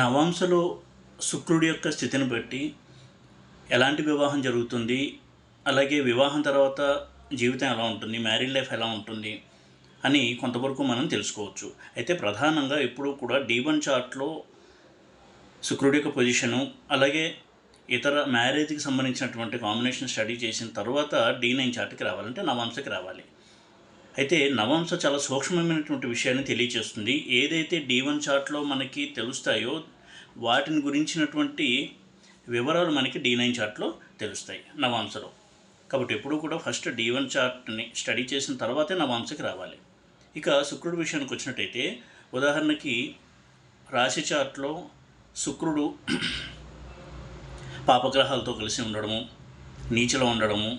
నవాంశలో శుక్రుడి యొక్క స్థితిని బట్టి ఎలాంటి వివాహం జరుగుతుంది, అలాగే వివాహం తర్వాత జీవితం ఎలా ఉంటుంది, మ్యారీడ్ లైఫ్ ఎలా ఉంటుంది అని కొంతవరకు మనం తెలుసుకోవచ్చు. అయితే ప్రధానంగా ఎప్పుడూ కూడా D1 చార్ట్లో శుక్రుడి యొక్క పొజిషను, అలాగే ఇతర మ్యారేజ్కి సంబంధించినటువంటి కాంబినేషన్ స్టడీ చేసిన తర్వాత D9 చార్ట్కి రావాలంటే నవాంశకి రావాలి. అయితే నవాంశ చాలా సూక్ష్మమైనటువంటి విషయాన్ని తెలియచేస్తుంది. ఏదైతే D1 చార్ట్లో మనకి తెలుస్తాయో వాటిని గురించినటువంటి వివరాలు మనకి D9 చార్ట్లో తెలుస్తాయి నవాంశలో. కాబట్టి ఎప్పుడూ కూడా ఫస్ట్ D1 చార్ట్ని స్టడీ చేసిన తర్వాతే నవాంశకి రావాలి. ఇక శుక్రుడి విషయానికి వచ్చినట్టయితే, ఉదాహరణకి రాశి చార్ట్లో శుక్రుడు పాపగ్రహాలతో కలిసి ఉండడము, నీచలో ఉండడము,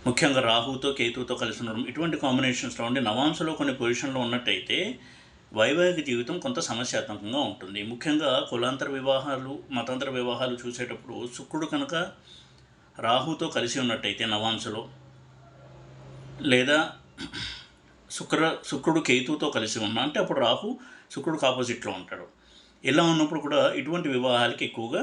ముఖ్యంగా రాహుతో కేతువుతో కలిసి ఉండడం, ఇటువంటి కాంబినేషన్స్లో ఉండి నవాంశలో కొన్ని పొజిషన్లో ఉన్నట్టయితే వైవాహిక జీవితం కొంత సమస్యాత్మకంగా ఉంటుంది. ముఖ్యంగా కులాంతర వివాహాలు, మతాంతర వివాహాలు చూసేటప్పుడు శుక్రుడు కనుక రాహుతో కలిసి ఉన్నట్టయితే నవాంశలో, లేదా శుక్రుడు కేతువుతో కలిసి ఉన్నా అంటే అప్పుడు రాహు శుక్రుడికి ఆపోజిట్లో ఉంటాడు. ఇలా ఉన్నప్పుడు కూడా ఇటువంటి వివాహాలకి ఎక్కువగా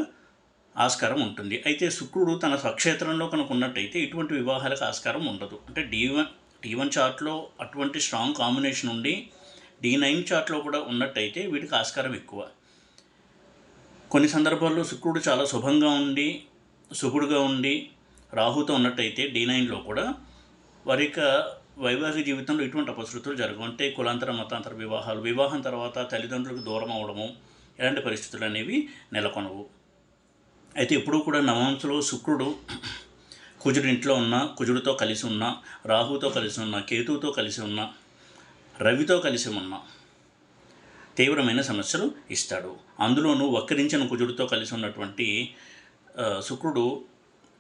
ఆస్కారం ఉంటుంది. అయితే శుక్రుడు తన స్వక్షేత్రంలో కనుక ఉన్నట్టయితే ఇటువంటి వివాహాలకు ఆస్కారం ఉండదు. అంటే D1 చార్ట్లో అటువంటి స్ట్రాంగ్ కాంబినేషన్ ఉండి D9 చార్ట్లో కూడా ఉన్నట్టయితే వీటికి ఆస్కారం ఎక్కువ. కొన్ని సందర్భాల్లో శుక్రుడు చాలా శుభంగా ఉండి, శుభుడుగా ఉండి రాహుతో ఉన్నట్టయితే D9లో కూడా వారి యొక్క వైవాహిక జీవితంలో ఇటువంటి అపశృతులు జరగవు. అంటే కులాంతర మతాంతర వివాహాలు, వివాహం తర్వాత తల్లిదండ్రులకు దూరం అవడము, ఇలాంటి పరిస్థితులు అనేవి నెలకొనవు. అయితే ఎప్పుడూ కూడా నవాంశలో శుక్రుడు కుజుడు ఇంట్లో ఉన్న, కుజుడితో కలిసి ఉన్న, రాహుతో కలిసి ఉన్న, కేతువుతో కలిసి ఉన్న, రవితో కలిసి ఉన్న తీవ్రమైన సమస్యలు ఇస్తాడు. అందులోనూ వక్రించిన కుజుడితో కలిసి ఉన్నటువంటి శుక్రుడు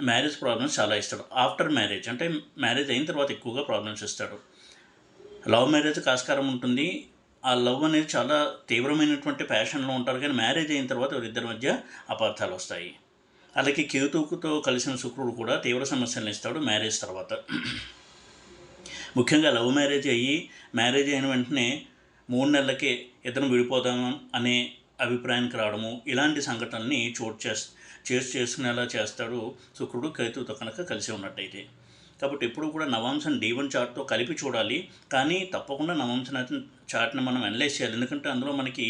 మ్యారేజ్ ప్రాబ్లమ్స్ చాలా ఇస్తాడు. ఆఫ్టర్ మ్యారేజ్ అంటే మ్యారేజ్ అయిన తర్వాత ఎక్కువగా ప్రాబ్లమ్స్ ఇస్తాడు. లవ్ మ్యారేజ్కి ఆస్కారం ఉంటుంది. ఆ లవ్ అనేది చాలా తీవ్రమైనటువంటి ప్యాషన్లో ఉంటారు, కానీ మ్యారేజ్ అయిన తర్వాత వీరిద్దరి మధ్య అపార్థాలు వస్తాయి. అలాగే కేతువుతో కలిసిన శుక్రుడు కూడా తీవ్ర సమస్యలను ఇస్తాడు మ్యారేజ్ తర్వాత. ముఖ్యంగా లవ్ మ్యారేజ్ అయ్యి మ్యారేజ్ అయిన వెంటనే 3 నెలలకే ఇద్దరం విడిపోదాము అనే అభిప్రాయానికి రావడము, ఇలాంటి సంఘటనల్ని చేసుకునేలా చేస్తాడు శుక్రుడు కేతువుతో కనుక కలిసి ఉన్నట్టయితే. కాబట్టి ఎప్పుడు కూడా నవాంశం D1 చార్ట్తో కలిపి చూడాలి. కానీ తప్పకుండా నవాంశ చార్ట్ని మనం అనలైజ్ చేయాలి. ఎందుకంటే అందులో మనకి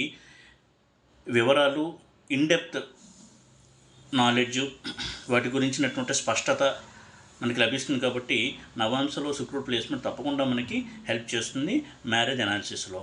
వివరాలు, ఇన్డెప్త్ నాలెడ్జ్, వాటి గురించినటువంటి స్పష్టత మనకి లభిస్తుంది. కాబట్టి నవాంశలో శుక్రుడు ప్లేస్మెంట్ తప్పకుండా మనకి హెల్ప్ చేస్తుంది మ్యారేజ్ అనాలిసిస్లో.